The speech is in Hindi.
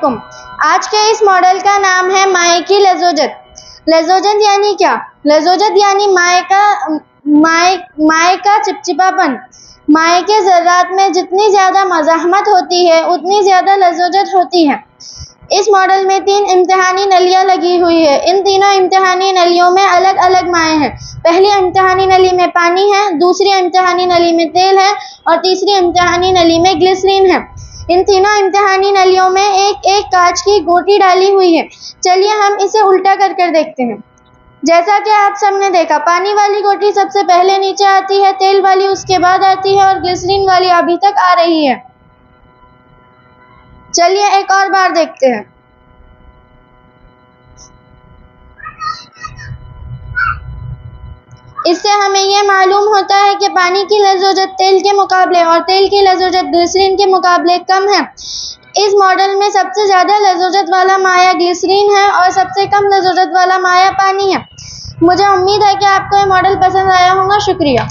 अस्सलामुअलैकुम। आज के इस मॉडल का नाम है माए की लज़ोजत। लज़ोजत यानी क्या? लज़ोजत यानी माए का चिपचिपापन। माए के ज़र्रात में जितनी ज़्यादा मज़ाहमत होती है उतनी ज़्यादा लज़ोजत होती है। इस मॉडल में 3 इम्तिहानी नलियाँ लगी हुई है। इन तीनों इम्तिहानी नलियों में अलग अलग माए हैं। पहली इम्तिहानी नली में पानी है, दूसरी इम्तिहानी नली में तेल है और तीसरी इम्तिहानी नली में ग्लिसरीन है। इन तीनों इम्तिहानी नलियों में एक एक कांच की गोटी डाली हुई है। चलिए हम इसे उल्टा कर देखते हैं। जैसा कि आप सबने देखा, पानी वाली गोटी सबसे पहले नीचे आती है, तेल वाली उसके बाद आती है और ग्लिसरीन वाली अभी तक आ रही है। चलिए एक और बार देखते हैं। इससे हमें यह मालूम होता है कि पानी की लज़ोजत तेल के मुकाबले और तेल की लज़ोजत ग्लिसरीन के मुकाबले कम है। इस मॉडल में सबसे ज़्यादा लज़ोजत वाला माया ग्लिसरीन है और सबसे कम लज़ोजत वाला माया पानी है। मुझे उम्मीद है कि आपको ये मॉडल पसंद आया होगा। शुक्रिया।